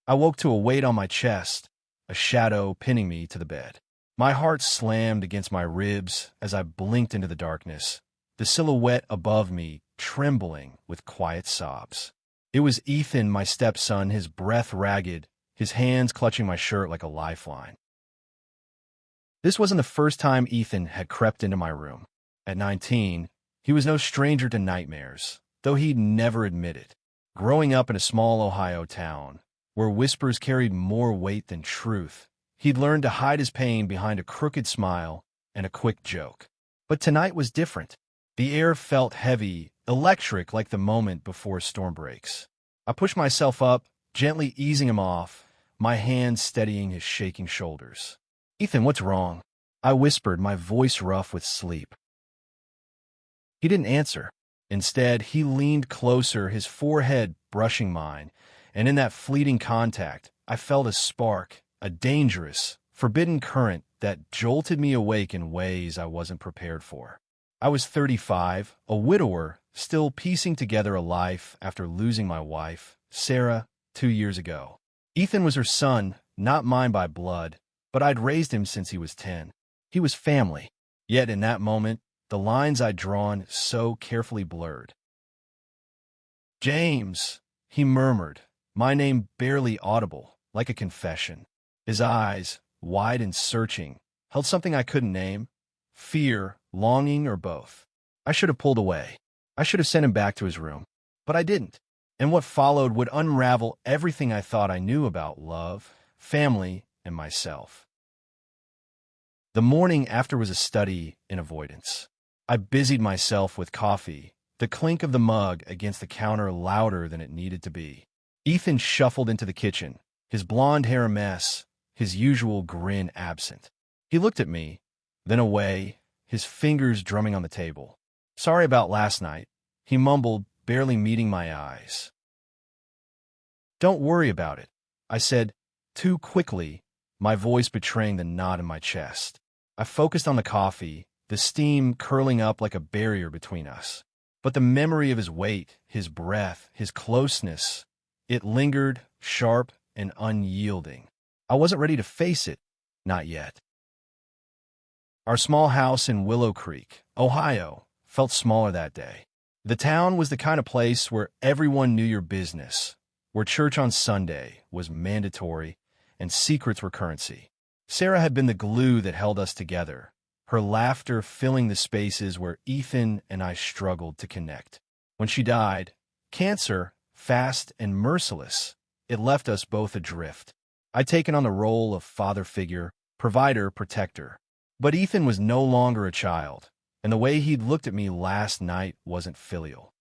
I woke to a weight on my chest, a shadow pinning me to the bed. My heart slammed against my ribs as I blinked into the darkness, the silhouette above me trembling with quiet sobs. It was Ethan, my stepson, his breath ragged, his hands clutching my shirt like a lifeline. This wasn't the first time Ethan had crept into my room. At 19, he was no stranger to nightmares, though he'd never admit it. Growing up in a small Ohio town, where whispers carried more weight than truth, he'd learned to hide his pain behind a crooked smile and a quick joke. But tonight was different. The air felt heavy, electric, like the moment before a storm breaks. I pushed myself up, gently easing him off, my hands steadying his shaking shoulders. "Ethan, what's wrong?" I whispered, my voice rough with sleep. He didn't answer. Instead, he leaned closer, his forehead brushing mine, and in that fleeting contact, I felt a spark, a dangerous, forbidden current that jolted me awake in ways I wasn't prepared for. I was 35, a widower, still piecing together a life after losing my wife, Sarah, 2 years ago. Ethan was her son, not mine by blood, but I'd raised him since he was 10. He was family. Yet in that moment, the lines I'd drawn so carefully blurred. "James," he murmured, my name barely audible, like a confession. His eyes, wide and searching, held something I couldn't name. Fear, longing, or both. I should have pulled away. I should have sent him back to his room. But I didn't. And what followed would unravel everything I thought I knew about love, family, and myself. The morning after was a study in avoidance. I busied myself with coffee, the clink of the mug against the counter louder than it needed to be. Ethan shuffled into the kitchen, his blonde hair a mess, his usual grin absent. He looked at me, then away, his fingers drumming on the table. "Sorry about last night," he mumbled, barely meeting my eyes. "Don't worry about it," I said, too quickly, my voice betraying the knot in my chest. I focused on the coffee, the steam curling up like a barrier between us. But the memory of his weight, his breath, his closeness, it lingered, sharp and unyielding. I wasn't ready to face it, not yet. Our small house in Willow Creek, Ohio, felt smaller that day. The town was the kind of place where everyone knew your business, where church on Sunday was mandatory and secrets were currency. Sarah had been the glue that held us together, her laughter filling the spaces where Ethan and I struggled to connect. When she died, cancer, fast and merciless, it left us both adrift. I'd taken on the role of father figure, provider, protector. But Ethan was no longer a child, and the way he'd looked at me last night wasn't filial.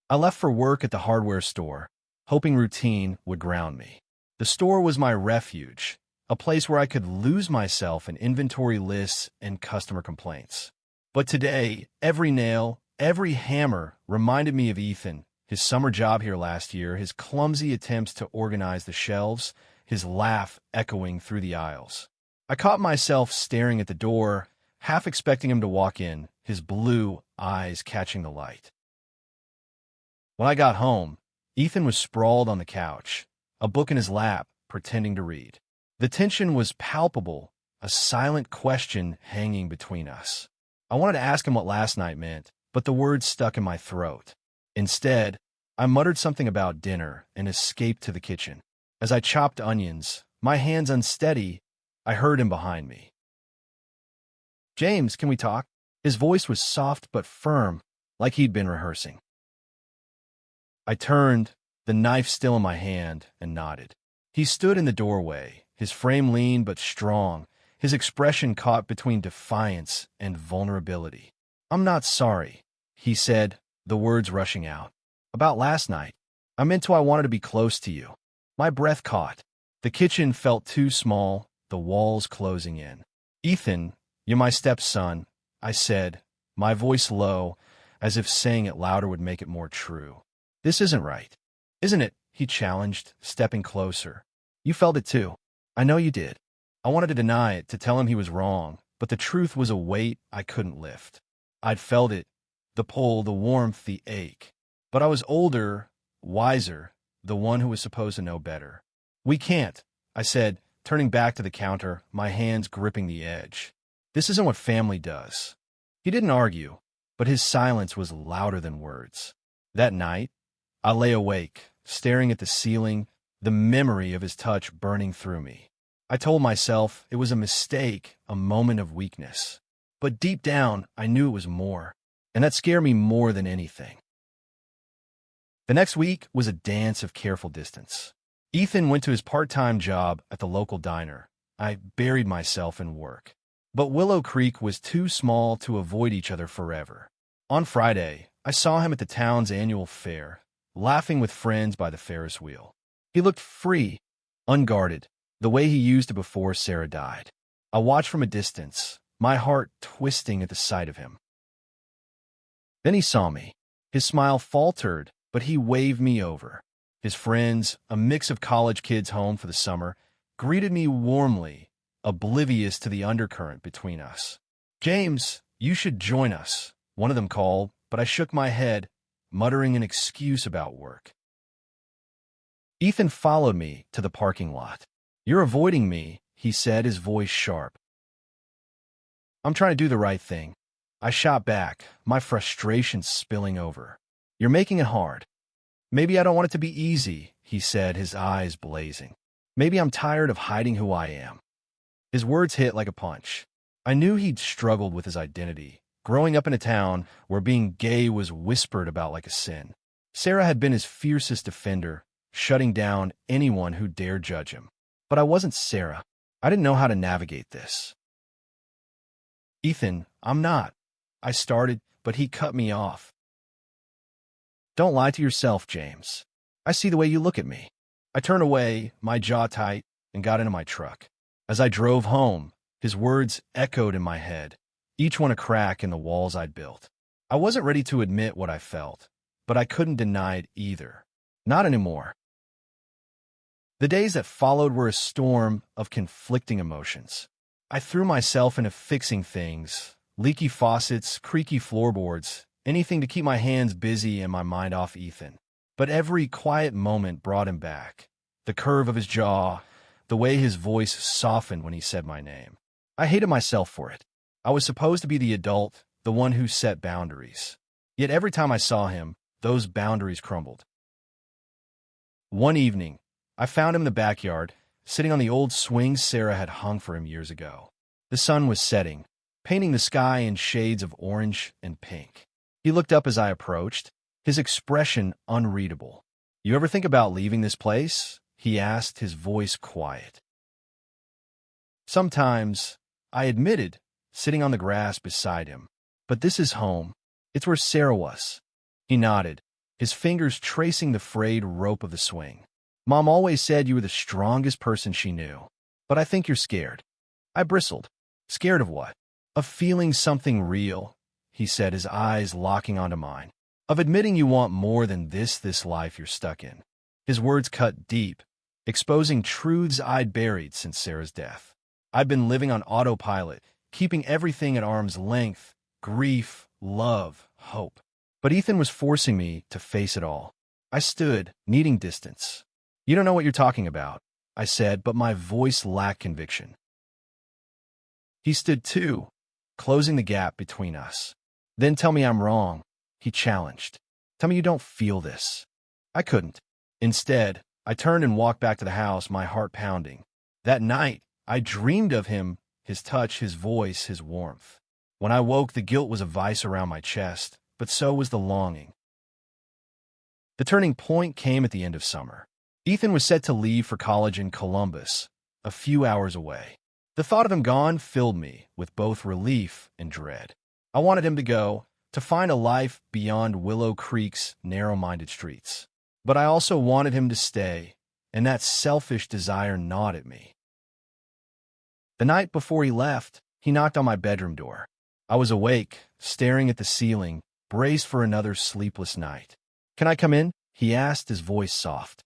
I left for work at the hardware store, hoping routine would ground me. The store was my refuge, a place where I could lose myself in inventory lists and customer complaints. But today, every nail, every hammer reminded me of Ethan, his summer job here last year, his clumsy attempts to organize the shelves, his laugh echoing through the aisles. I caught myself staring at the door, half expecting him to walk in, his blue eyes catching the light. When I got home, Ethan was sprawled on the couch, a book in his lap, pretending to read. The tension was palpable, a silent question hanging between us. I wanted to ask him what last night meant, but the words stuck in my throat. Instead, I muttered something about dinner and escaped to the kitchen. As I chopped onions, my hands unsteady, I heard him behind me. "James, can we talk?" His voice was soft but firm, like he'd been rehearsing. I turned, the knife still in my hand, and nodded. He stood in the doorway, his frame lean but strong, his expression caught between defiance and vulnerability. "I'm not sorry," he said, the words rushing out. "About last night. I meant to. I wanted to be close to you." My breath caught. The kitchen felt too small, the walls closing in. "Ethan, you're my stepson," I said, my voice low, as if saying it louder would make it more true. "This isn't right." "Isn't it?" he challenged, stepping closer. "You felt it too. I know you did." I wanted to deny it, to tell him he was wrong, but the truth was a weight I couldn't lift. I'd felt it, the pull, the warmth, the ache. But I was older, wiser. the one who was supposed to know better. "We can't," I said, turning back to the counter, my hands gripping the edge. "This isn't what family does." He didn't argue, but his silence was louder than words. That night, I lay awake, staring at the ceiling, the memory of his touch burning through me. I told myself it was a mistake, a moment of weakness. But deep down, I knew it was more, and that scared me more than anything. The next week was a dance of careful distance. Ethan went to his part-time job at the local diner. I buried myself in work. But Willow Creek was too small to avoid each other forever. On Friday, I saw him at the town's annual fair, laughing with friends by the Ferris wheel. He looked free, unguarded, the way he used to before Sarah died. I watched from a distance, my heart twisting at the sight of him. Then he saw me. His smile faltered, but he waved me over. His friends, a mix of college kids home for the summer, greeted me warmly, oblivious to the undercurrent between us. "James, you should join us," one of them called, but I shook my head, muttering an excuse about work. Ethan followed me to the parking lot. "You're avoiding me," he said, his voice sharp. "I'm trying to do the right thing." I shot back, my frustration spilling over. "You're making it hard." "Maybe I don't want it to be easy," he said, his eyes blazing. "Maybe I'm tired of hiding who I am." His words hit like a punch. I knew he'd struggled with his identity, growing up in a town where being gay was whispered about like a sin. Sarah had been his fiercest defender, shutting down anyone who dared judge him. But I wasn't Sarah. I didn't know how to navigate this. "Ethan, I'm not," I started, but he cut me off. "Don't lie to yourself, James. I see the way you look at me." I turned away, my jaw tight, and got into my truck. As I drove home, his words echoed in my head, each one a crack in the walls I'd built. I wasn't ready to admit what I felt, but I couldn't deny it either. Not anymore. The days that followed were a storm of conflicting emotions. I threw myself into fixing things, leaky faucets, creaky floorboards, anything to keep my hands busy and my mind off Ethan. But every quiet moment brought him back. The curve of his jaw, the way his voice softened when he said my name. I hated myself for it. I was supposed to be the adult, the one who set boundaries. Yet every time I saw him, those boundaries crumbled. One evening, I found him in the backyard, sitting on the old swing Sarah had hung for him years ago. The sun was setting, painting the sky in shades of orange and pink. He looked up as I approached, his expression unreadable. "You ever think about leaving this place?" he asked, his voice quiet. "Sometimes," I admitted, sitting on the grass beside him. "But this is home. It's where Sarah was." He nodded, his fingers tracing the frayed rope of the swing. "Mom always said you were the strongest person she knew. But I think you're scared." I bristled. "Scared of what?" "Of feeling something real," he said, his eyes locking onto mine. "Of admitting you want more than this life you're stuck in." His words cut deep, exposing truths I'd buried since Sarah's death. I'd been living on autopilot, keeping everything at arm's length, grief, love, hope. But Ethan was forcing me to face it all. I stood, needing distance. "You don't know what you're talking about," I said, but my voice lacked conviction. He stood too, closing the gap between us. "Then tell me I'm wrong," he challenged. "Tell me you don't feel this." I couldn't. Instead, I turned and walked back to the house, my heart pounding. That night, I dreamed of him, his touch, his voice, his warmth. When I woke, the guilt was a vice around my chest, but so was the longing. The turning point came at the end of summer. Ethan was set to leave for college in Columbus, a few hours away. The thought of him gone filled me with both relief and dread. I wanted him to go, to find a life beyond Willow Creek's narrow-minded streets. But I also wanted him to stay, and that selfish desire gnawed at me. The night before he left, he knocked on my bedroom door. I was awake, staring at the ceiling, braced for another sleepless night. "Can I come in?" he asked, his voice soft.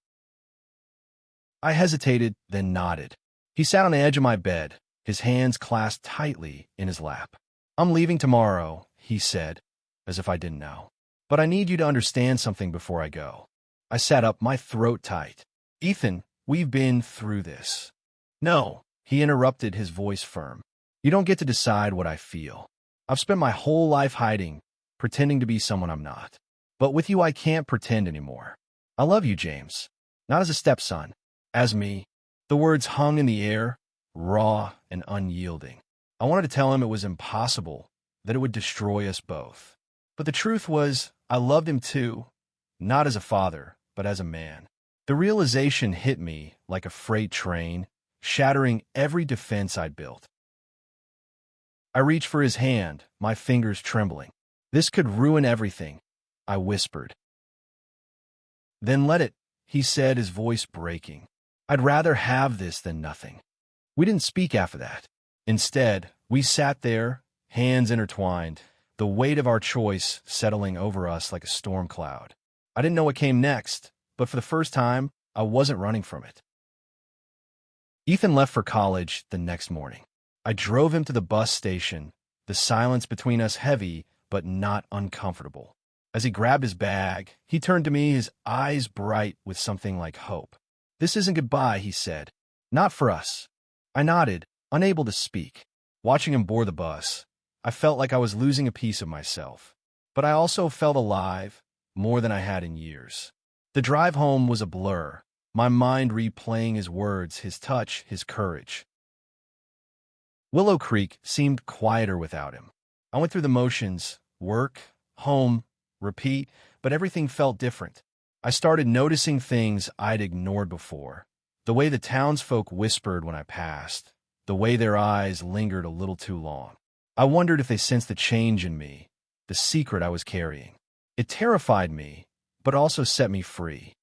I hesitated, then nodded. He sat on the edge of my bed, his hands clasped tightly in his lap. "I'm leaving tomorrow," he said, as if I didn't know. "But I need you to understand something before I go. I sat up, my throat tight. Ethan, we've been through this. No, he interrupted, his voice firm. You don't get to decide what I feel. I've spent my whole life hiding, pretending to be someone I'm not. But with you, I can't pretend anymore. I love you, James. Not as a stepson, as me. The words hung in the air, raw and unyielding. I wanted to tell him it was impossible, that it would destroy us both. But the truth was, I loved him too, not as a father, but as a man. The realization hit me like a freight train, shattering every defense I'd built. I reached for his hand, my fingers trembling. This could ruin everything, I whispered. Then let it, he said, his voice breaking. I'd rather have this than nothing. We didn't speak after that. Instead, we sat there, hands intertwined, the weight of our choice settling over us like a storm cloud. I didn't know what came next, but for the first time, I wasn't running from it. Ethan left for college the next morning. I drove him to the bus station, the silence between us heavy but not uncomfortable. As he grabbed his bag, he turned to me, his eyes bright with something like hope. This isn't goodbye, he said. Not for us. I nodded, unable to speak. Watching him board the bus, I felt like I was losing a piece of myself. But I also felt alive, more than I had in years. The drive home was a blur, my mind replaying his words, his touch, his courage. Willow Creek seemed quieter without him. I went through the motions, work, home, repeat, but everything felt different. I started noticing things I'd ignored before. The way the townsfolk whispered when I passed, the way their eyes lingered a little too long. I wondered if they sensed the change in me, the secret I was carrying. It terrified me, but also set me free.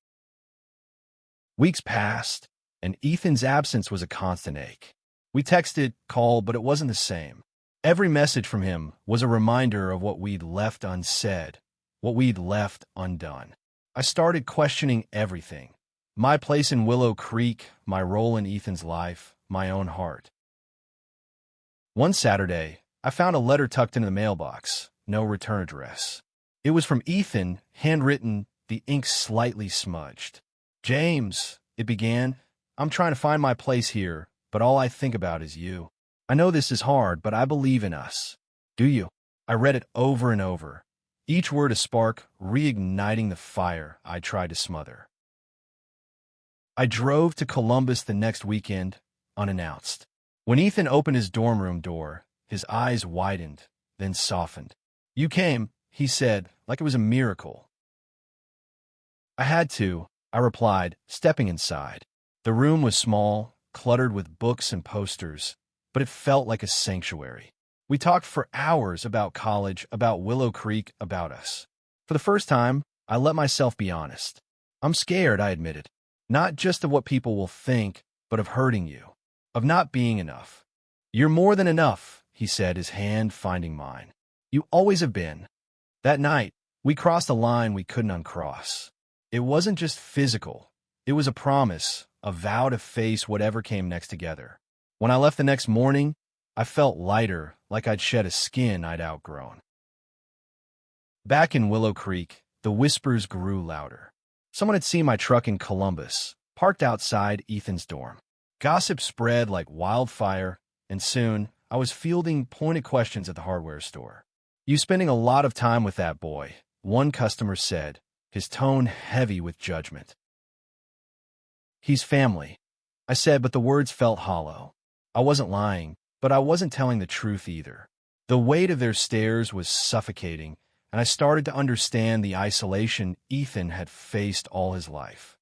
Weeks passed, and Ethan's absence was a constant ache. We texted, called, but it wasn't the same. Every message from him was a reminder of what we'd left unsaid, what we'd left undone. I started questioning everything. My place in Willow Creek, my role in Ethan's life, my own heart. One Saturday, I found a letter tucked into the mailbox, no return address. It was from Ethan, handwritten, the ink slightly smudged. James, it began, I'm trying to find my place here, but all I think about is you. I know this is hard, but I believe in us. Do you? I read it over and over, each word a spark, reigniting the fire I tried to smother. I drove to Columbus the next weekend, unannounced. When Ethan opened his dorm room door, his eyes widened, then softened. You came, he said, like it was a miracle. I had to, I replied, stepping inside. The room was small, cluttered with books and posters, but it felt like a sanctuary. We talked for hours about college, about Willow Creek, about us. For the first time, I let myself be honest. I'm scared, I admitted. Not just of what people will think, but of hurting you, of not being enough. You're more than enough, he said, his hand finding mine. You always have been. That night, we crossed a line we couldn't uncross. It wasn't just physical. It was a promise, a vow to face whatever came next together. When I left the next morning, I felt lighter, like I'd shed a skin I'd outgrown. Back in Willow Creek, the whispers grew louder. Someone had seen my truck in Columbus, parked outside Ethan's dorm. Gossip spread like wildfire, and soon I was fielding pointed questions at the hardware store. You spending a lot of time with that boy, one customer said, his tone heavy with judgment. He's family, I said, but the words felt hollow. I wasn't lying, but I wasn't telling the truth either. The weight of their stares was suffocating, and I started to understand the isolation Ethan had faced all his life.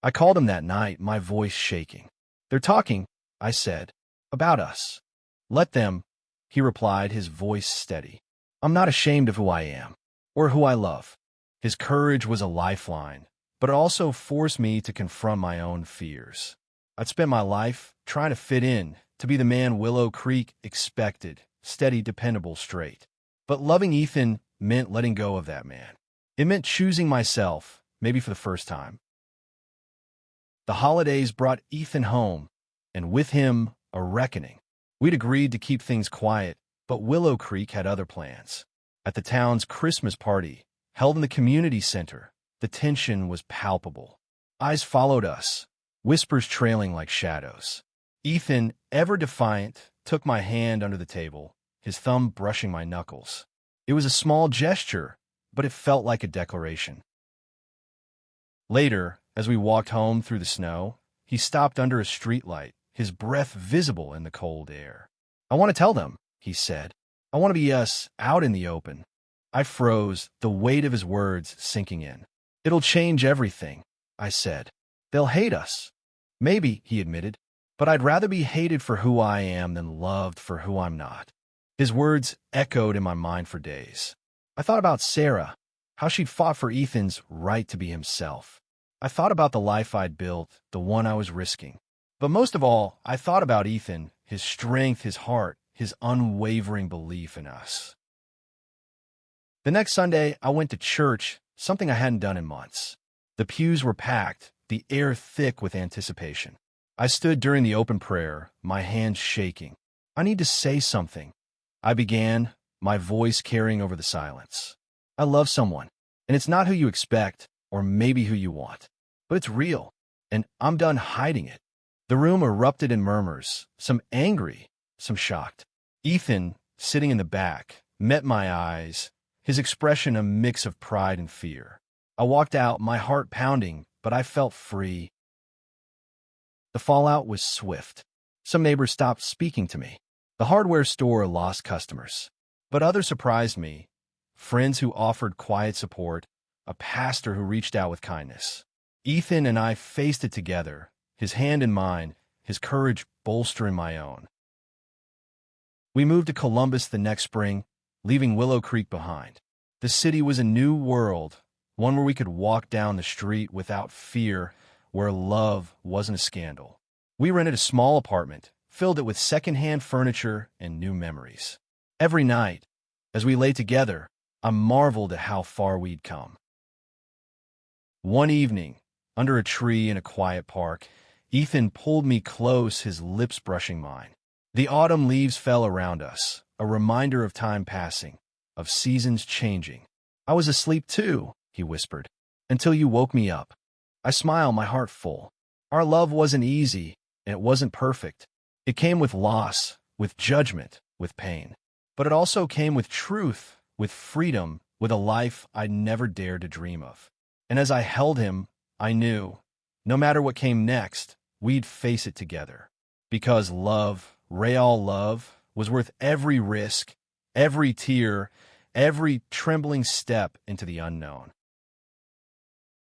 I called him that night, my voice shaking. They're talking, I said, about us. Let them, he replied, his voice steady. I'm not ashamed of who I am, or who I love. His courage was a lifeline, but it also forced me to confront my own fears. I'd spent my life trying to fit in, to be the man Willow Creek expected, steady, dependable, straight. But loving Ethan meant letting go of that man. It meant choosing myself, maybe for the first time. The holidays brought Ethan home, and with him, a reckoning. We'd agreed to keep things quiet, but Willow Creek had other plans. At the town's Christmas party, held in the community center, The tension was palpable. Eyes followed us, whispers trailing like shadows. Ethan, ever defiant, took my hand under the table, his thumb brushing my knuckles. It was a small gesture, but it felt like a declaration. Later, as we walked home through the snow, he stopped under a streetlight, his breath visible in the cold air. "I want to tell them," he said. "I want to be us, out in the open." I froze, the weight of his words sinking in. "It'll change everything," I said. "They'll hate us." "Maybe," he admitted, "but I'd rather be hated for who I am than loved for who I'm not." His words echoed in my mind for days. I thought about Sarah, how she'd fought for Ethan's right to be himself. I thought about the life I'd built, the one I was risking. But most of all, I thought about Ethan, his strength, his heart, his unwavering belief in us. The next Sunday, I went to church, something I hadn't done in months. The pews were packed, the air thick with anticipation. I stood during the open prayer, my hands shaking. "I need to say something," I began, my voice carrying over the silence. "I love someone, and it's not who you expect, or maybe who you want. But it's real, and I'm done hiding it." The room erupted in murmurs, some angry, some shocked. Ethan, sitting in the back, met my eyes, his expression a mix of pride and fear. I walked out, my heart pounding, but I felt free. The fallout was swift. Some neighbors stopped speaking to me. The hardware store lost customers. But others surprised me. Friends who offered quiet support, a pastor who reached out with kindness. Ethan and I faced it together, his hand in mine, his courage bolstering my own. We moved to Columbus the next spring, leaving Willow Creek behind. The city was a new world, one where we could walk down the street without fear, where love wasn't a scandal. We rented a small apartment, filled it with secondhand furniture and new memories. Every night, as we lay together, I marveled at how far we'd come. One evening, under a tree in a quiet park, Ethan pulled me close, his lips brushing mine. The autumn leaves fell around us, a reminder of time passing, of seasons changing. "I was asleep too," he whispered, "until you woke me up." I smiled, my heart full. Our love wasn't easy, and it wasn't perfect. It came with loss, with judgment, with pain. But it also came with truth, with freedom, with a life I'd never dared to dream of. And as I held him, I knew, no matter what came next, we'd face it together. Because love, real love, was worth every risk, every tear, every trembling step into the unknown.